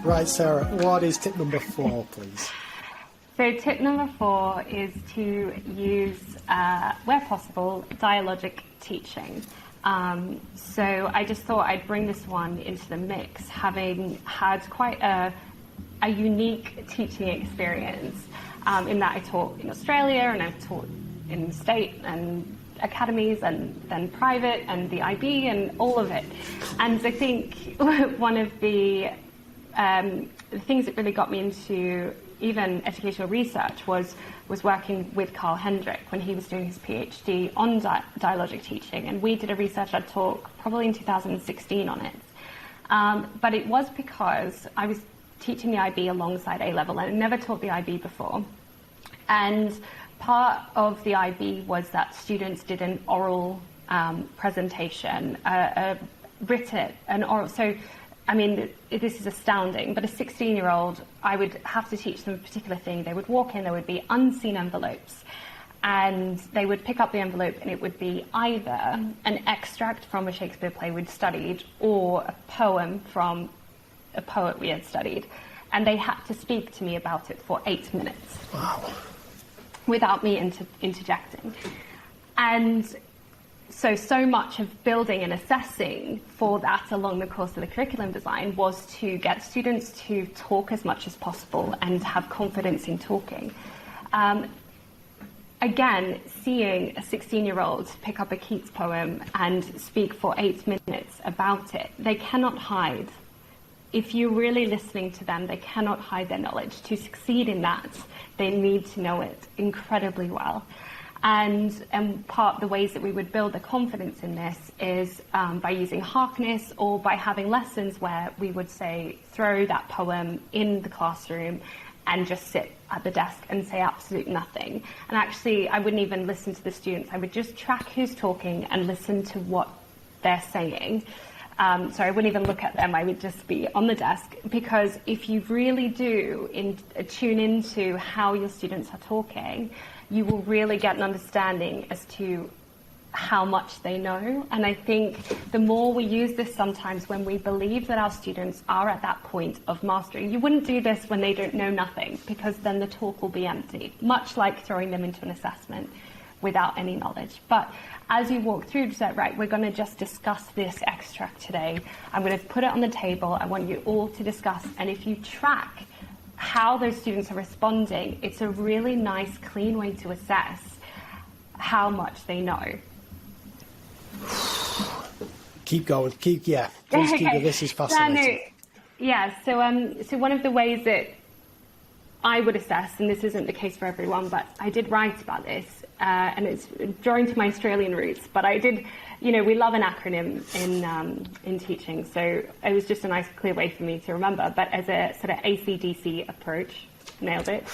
Right, Sarah, what is tip number 4, please? So tip number 4 is to use, where possible, dialogic teaching. So I just thought I'd bring this one into the mix, having had quite a unique teaching experience in that I taught in Australia and I've taught in state and academies and then private and the IB and all of it. And I think one of the things that really got me into even educational research was working with Carl Hendrick when he was doing his PhD on dialogic teaching, and we did a research-led talk probably in 2016 on it. But it was because I was teaching the IB alongside A-level, and I never taught the IB before. And part of the IB was that students did an oral presentation, written, an oral. So, I mean, this is astounding, but a 16-year-old, I would have to teach them a particular thing. They would walk in, there would be unseen envelopes, and they would pick up the envelope, and it would be either an extract from a Shakespeare play we'd studied or a poem from a poet we had studied, and they had to speak to me about it for 8 minutes. Wow. Without me interjecting. And so much of building and assessing for that along the course of the curriculum design was to get students to talk as much as possible and have confidence in talking. Again, seeing a 16-year-old pick up a Keats poem and speak for 8 minutes about it, they cannot hide. If you're really listening to them, they cannot hide their knowledge. To succeed in that, they need to know it incredibly well. And part of the ways that we would build the confidence in this is by using Harkness, or by having lessons where we would say, throw that poem in the classroom and just sit at the desk and say absolutely nothing. And actually, I wouldn't even listen to the students. I would just track who's talking and listen to what they're saying. So I wouldn't even look at them, I would just be on the desk, because if you really do tune into how your students are talking, you will really get an understanding as to how much they know. And I think the more we use this sometimes when we believe that our students are at that point of mastery, you wouldn't do this when they don't know nothing, because then the talk will be empty, much like throwing them into an assessment without any knowledge. But as you walk through, just say, right, we're going to just discuss this extract today. I'm going to put it on the table. I want you all to discuss. And if you track how those students are responding, it's a really nice, clean way to assess how much they know. Keep going. Please keep going. This is fascinating. So one of the ways that I would assess, and this isn't the case for everyone, but I did write about this, and it's drawing to my Australian roots, but I did, we love an acronym in teaching, so it was just a nice, clear way for me to remember, but as a sort of AC/DC approach, nailed it.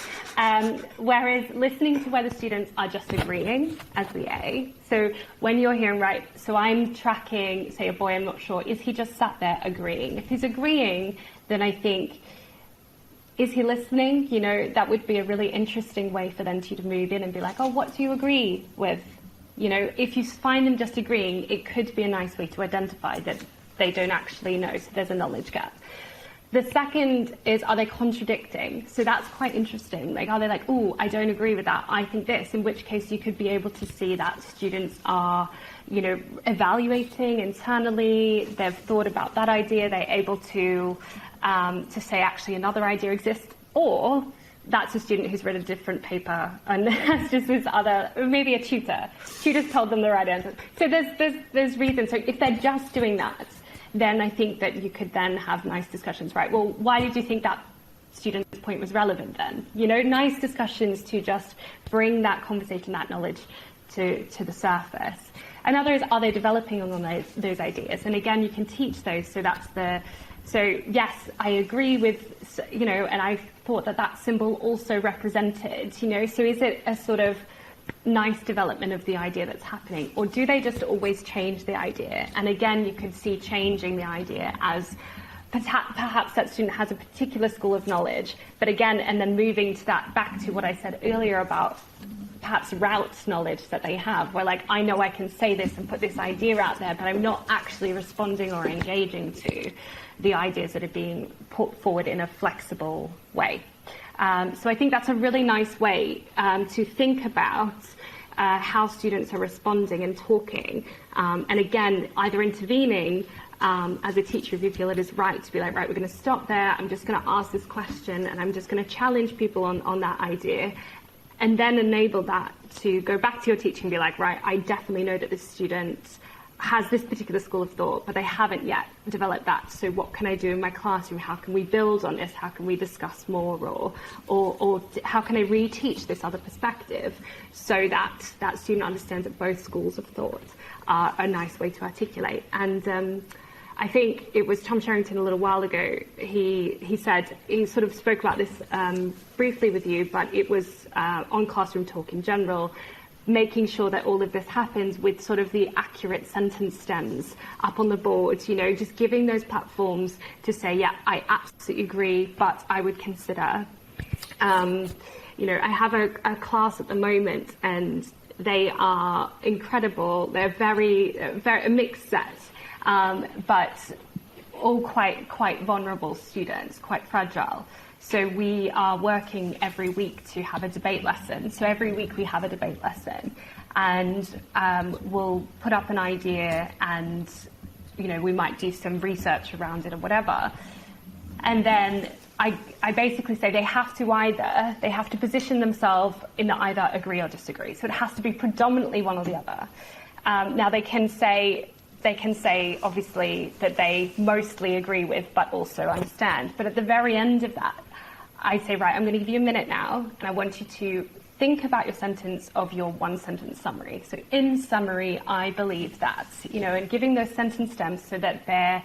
Whereas listening to where the students are just agreeing as the A. So when you're hearing, right, so I'm tracking, say, a boy, I'm not sure, is he just sat there agreeing? If he's agreeing, then I think, is he listening? That would be a really interesting way for them to move in and be like, oh, what do you agree with? If you find them just agreeing, it could be a nice way to identify that they don't actually know, so there's a knowledge gap. The second is, are they contradicting? So that's quite interesting. Like, are they like, oh, I don't agree with that, I think this, in which case you could be able to see that students are, evaluating internally, they've thought about that idea, they're able to say actually another idea exists, or that's a student who's read a different paper and has just this other, maybe a tutor's told them the right answer. So there's reasons. So if they're just doing that, then I think that you could then have nice discussions, right? Well, why did you think that student's point was relevant then? Nice discussions to just bring that conversation, that knowledge to the surface. Another is, are they developing on those ideas? And again, you can teach those. So yes, I agree with, and I thought that symbol also represented, so is it a sort of nice development of the idea that's happening, or do they just always change the idea? And again, you could see changing the idea as perhaps that student has a particular school of knowledge, but again, and then moving to that, back to what I said earlier about perhaps route knowledge that they have, where like, I know I can say this and put this idea out there, but I'm not actually responding or engaging to the ideas that are being put forward in a flexible way. So I think that's a really nice way to think about how students are responding and talking. And again, either intervening as a teacher if you feel it is right to be like, right, we're going to stop there, I'm just going to ask this question and I'm just going to challenge people on that idea, and then enable that to go back to your teaching and be like, right, I definitely know that this student has this particular school of thought, but they haven't yet developed that. So what can I do in my classroom? How can we build on this? How can we discuss more? Or how can I reteach this other perspective so that that student understands that both schools of thought are a nice way to articulate? And I think it was Tom Sherrington a little while ago, he said, he sort of spoke about this briefly with you, but it was on Classroom Talk in general, making sure that all of this happens with sort of the accurate sentence stems up on the board, you know, just giving those platforms to say, yeah, I absolutely agree, but I would consider. You know, I have a class at the moment and they are incredible. They're very a mixed set, but all quite vulnerable students, quite fragile. So we are working every week to have a debate lesson. So every week we have a debate lesson, and we'll put up an idea, and you know, we might do some research around it or whatever. And then I basically say they have to position themselves in either agree or disagree. So it has to be predominantly one or the other. Now they can say obviously that they mostly agree with, but also understand. But at the very end of that, I say, right, I'm going to give you a minute now, and I want you to think about your sentence of your one sentence summary. So in summary, I believe that, you know, and giving those sentence stems so that they're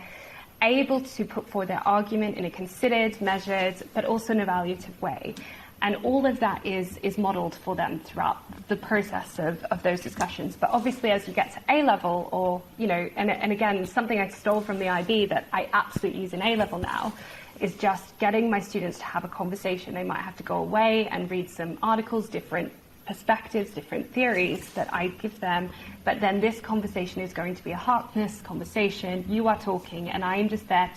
able to put forward their argument in a considered, measured, but also in a evaluative way. And all of that is modeled for them throughout the process of those discussions. But obviously, as you get to A-level, or, you know, and again, something I stole from the IB that I absolutely use in A-level now, is just getting my students to have a conversation. They might have to go away and read some articles, different perspectives, different theories that I give them, but then this conversation is going to be a Harkness conversation. You are talking, and I am just there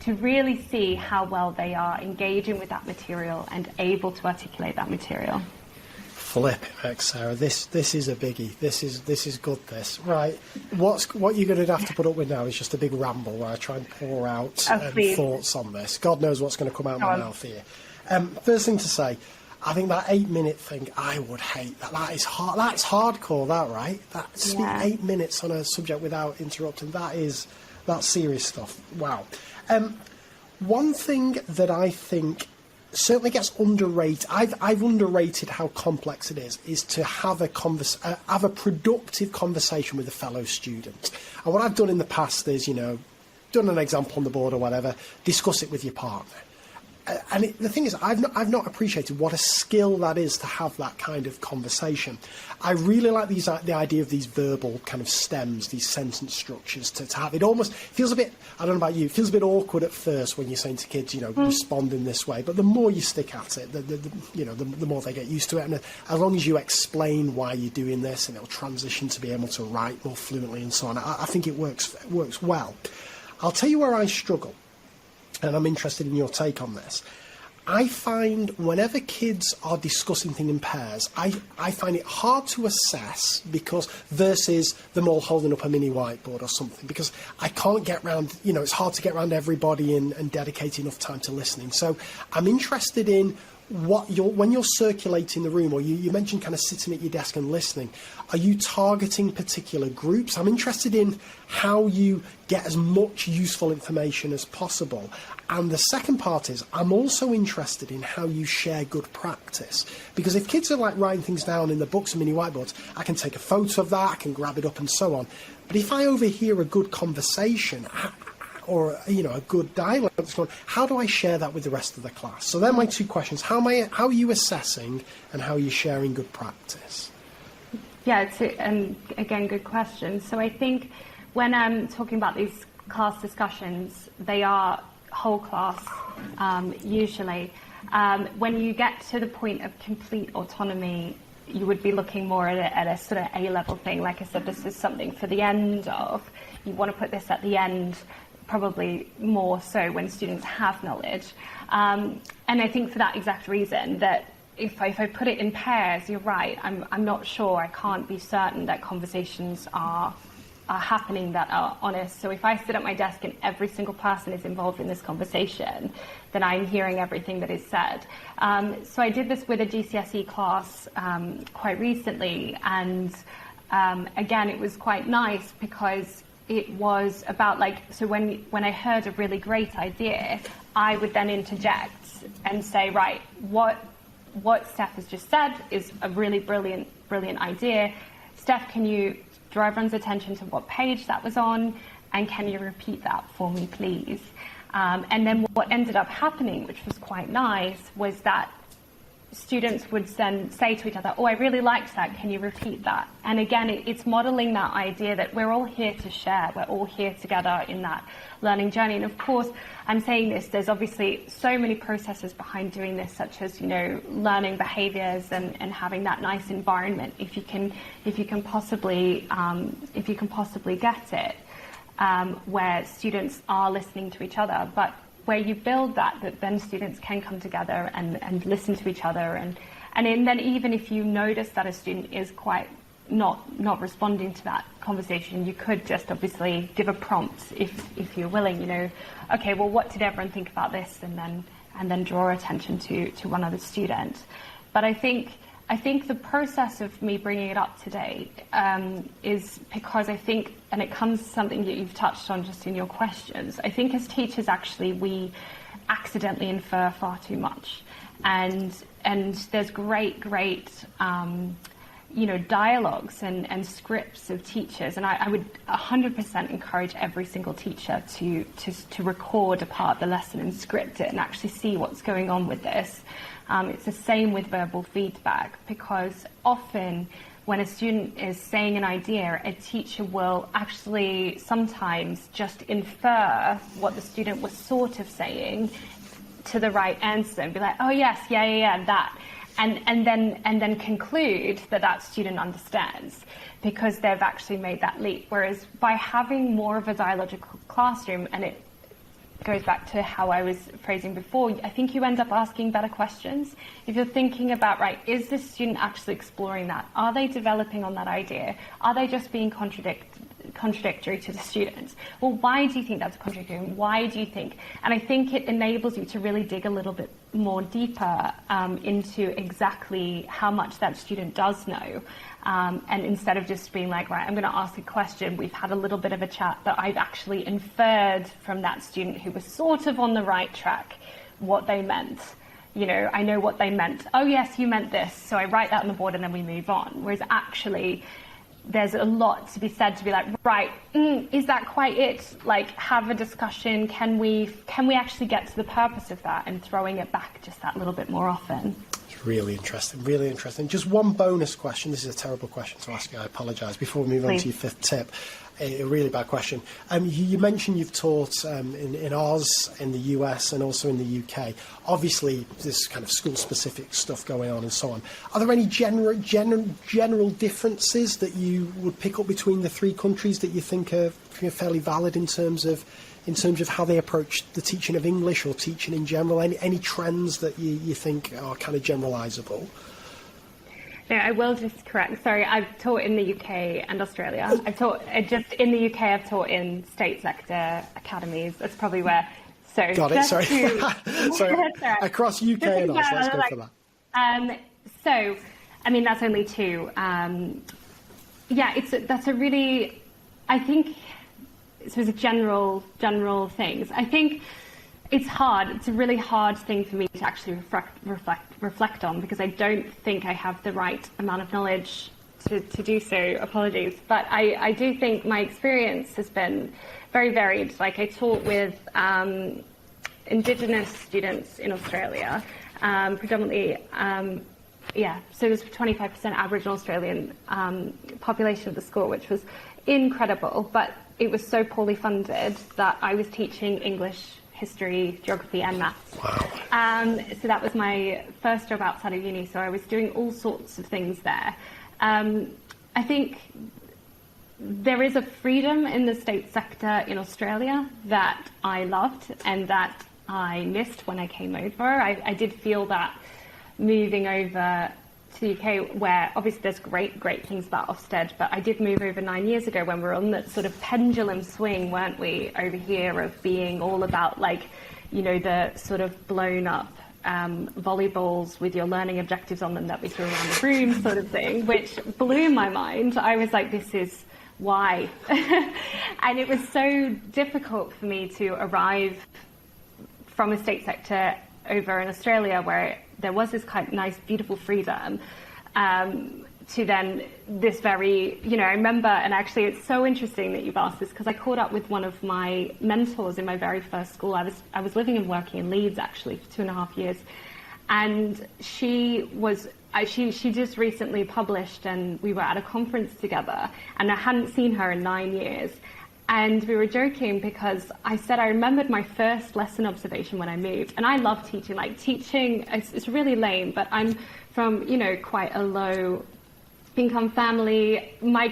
to really see how well they are engaging with that material and able to articulate that material. Flip it, Max, Sarah. This is a biggie. This is good. This right. What you're going to have to put up with now is just a big ramble where I try and pour out thoughts on this. God knows what's going to come out of my mouth here. First thing to say, I think that 8-minute thing, I would hate that. That is hard. That's hardcore. That right? That to speak 8 minutes on a subject without interrupting. That's serious stuff. Wow. One thing that I think certainly gets underrated. I've underrated how complex it is to have a productive conversation with a fellow student. And what I've done in the past is, you know, done an example on the board or whatever, discuss it with your partner. And the thing is, I've not appreciated what a skill that is to have that kind of conversation. I really like the idea of these verbal kind of stems, these sentence structures to have. It almost feels a bit, I don't know about you, it feels a bit awkward at first when you're saying to kids, you know, respond in this way. But the more you stick at it, the more they get used to it. And as long as you explain why you're doing this, and it'll transition to be able to write more fluently and so on, I think it works well. I'll tell you where I struggle. And I'm interested in your take on this. I find whenever kids are discussing things in pairs, I find it hard to assess versus them all holding up a mini whiteboard or something, because I can't get round, you know, it's hard to get round everybody and dedicate enough time to listening. So I'm interested in when you're circulating the room, or you mentioned kind of sitting at your desk and listening, are you targeting particular groups? I'm interested in how you get as much useful information as possible. And the second part is, I'm also interested in how you share good practice. Because if kids are like writing things down in the books and mini whiteboards, I can take a photo of that, I can grab it up and so on. But if I overhear a good conversation, or, you know, a good dialogue, how do I share that with the rest of the class? So they're my two questions. How are you assessing, and how are you sharing good practice? Yeah, it's again, good question. So I think when I'm talking about these class discussions, they are whole class usually. When you get to the point of complete autonomy, you would be looking more at a sort of A-level thing. Like I said, this is something for the end of. You want to put this at the end, probably more so when students have knowledge. And I think for that exact reason, that if I put it in pairs, you're right, I'm not sure, I can't be certain that conversations are happening that are honest. So if I sit at my desk and every single person is involved in this conversation, then I'm hearing everything that is said. So I did this with a GCSE class quite recently, and again, it was quite nice because it was about, like, so when I heard a really great idea, I would then interject and say, right, what Steph has just said is a really brilliant idea. Steph, can you draw everyone's attention to what page that was on, and can you repeat that for me, please? And then what ended up happening, which was quite nice, was that students would then say to each other, oh, I really liked that, can you repeat that? And again, it's modeling that idea that we're all here to share, we're all here together in that learning journey. And of course, I'm saying this, there's obviously so many processes behind doing this, such as, learning behaviors and having that nice environment, if you can possibly get it, where students are listening to each other, but where you build that then students can come together and listen to each other, and then even if you notice that a student is quite not responding to that conversation, you could just obviously give a prompt if you're willing, okay, well, what did everyone think about this, and then draw attention to one other student. But I think the process of me bringing it up today is because I think, and it comes to something that you've touched on just in your questions, I think as teachers, actually, we accidentally infer far too much. And there's great dialogues and scripts of teachers, and I would 100% encourage every single teacher to record a part of the lesson and script it and actually see what's going on with this. It's the same with verbal feedback, because often when a student is saying an idea, a teacher will actually sometimes just infer what the student was sort of saying to the right answer and be like, oh yes, yeah, that. And then conclude that student understands, because they've actually made that leap. Whereas by having more of a dialogical classroom, and it goes back to how I was phrasing before, I think you end up asking better questions. If you're thinking about, right, is this student actually exploring that? Are they developing on that idea? Are they just being contradictory to the students? Well, why do you think that's contradictory? Why do you think? And I think it enables you to really dig a little bit more deeper into exactly how much that student does know. And instead of just being like, right, I'm going to ask a question, we've had a little bit of a chat, but I've actually inferred from that student who was sort of on the right track what they meant. I know what they meant. Oh yes, you meant this. So I write that on the board and then we move on. Whereas actually, there's a lot to be said to be like, right, is that quite it? Like, have a discussion. Can we actually get to the purpose of that, and throwing it back just that little bit more often? It's really interesting, really interesting. Just one bonus question. This is a terrible question to ask you. I apologise. Before we move on to your fifth tip, a really bad question. You mentioned you've taught in Oz, in the US, and also in the UK. Obviously, there's kind of school-specific stuff going on and so on. Are there any general differences that you would pick up between the three countries that you think are fairly valid in terms of how they approach the teaching of English or teaching in general? Any trends that you think are kind of generalisable? No, I will just correct. Sorry, I've taught in the UK and Australia. I've taught just in the UK. I've taught in state sector academies. That's probably where. So got it. Sorry. Sorry. Across UK and Oz. Let's go for that. So, I mean, that's only two. That's a really. I think it was a general things. I think. It's hard. It's a really hard thing for me to actually reflect on, because I don't think I have the right amount of knowledge to do so. Apologies. But I do think my experience has been very varied. Like, I taught with Indigenous students in Australia, predominantly, so there's 25% Aboriginal Australian population of the school, which was incredible, but it was so poorly funded that I was teaching English, history, geography, and maths. Wow. So that was my first job outside of uni. So I was doing all sorts of things there. I think there is a freedom in the state sector in Australia that I loved and that I missed when I came over. I did feel that moving over to the UK, where obviously there's great things about Ofsted, but I did move over 9 years ago when we were on that sort of pendulum swing, weren't we, over here of being all about, like, you know, the sort of blown up volleyballs with your learning objectives on them that we threw around the room sort of thing, which blew my mind. I was like, this is why? And it was so difficult for me to arrive from a state sector over in Australia where there was this kind of nice, beautiful freedom, to then this very, you know, I remember, and actually it's so interesting that you've asked this because I caught up with one of my mentors in my very first school. I was living and working in Leeds actually for 2.5 years, and she just recently published, and we were at a conference together, and I hadn't seen her in 9 years. And we were joking because I said I remembered my first lesson observation when I moved. And I love teaching. Like, teaching, it's really lame, but I'm from, you know, quite a low income family. My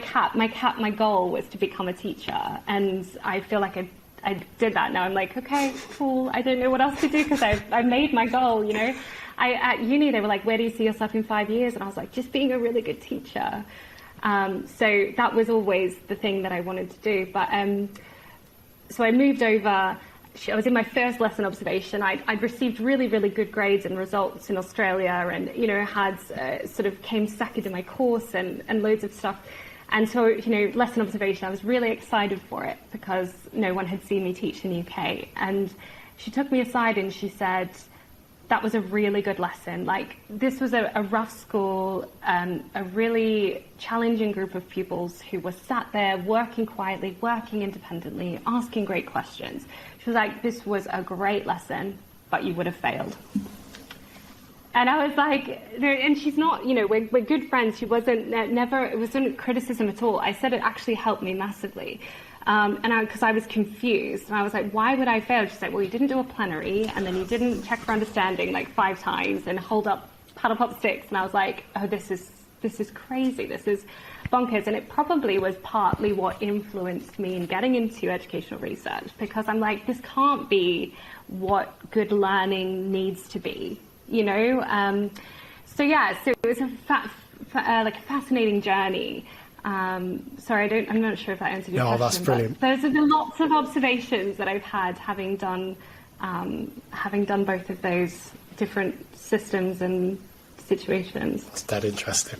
goal was to become a teacher. And I feel like I did that. Now I'm like, okay, cool. I don't know what else to do because I've made my goal, you know. At uni, they were like, where do you see yourself in 5 years? And I was like, just being a really good teacher. So that was always the thing that I wanted to do. But so I moved over. I was in my first lesson observation. I'd received really, really good grades and results in Australia, and, you know, had sort of came second in my course and loads of stuff. And so, you know, lesson observation, I was really excited for it because no one had seen me teach in the UK. And she took me aside and she said, that was a really good lesson. Like, this was a rough school, a really challenging group of pupils who were sat there working quietly, working independently, asking great questions. She was like, this was a great lesson, but you would have failed. And I was like, and she's not, you know, we're good friends. She wasn't, it wasn't criticism at all. I said it actually helped me massively. Because I was confused, and I was like, why would I fail? She's like, well, you didn't do a plenary, and then you didn't check for understanding like 5 times, and hold up paddle pop sticks. And I was like, oh, this is crazy. This is bonkers. And it probably was partly what influenced me in getting into educational research, because I'm like, this can't be what good learning needs to be, you know? So it was a fascinating journey. Sorry, I'm not sure if that answered your question. No, that's brilliant. Those are the lots of observations that I've had having done both of those different systems and situations. That's dead interesting.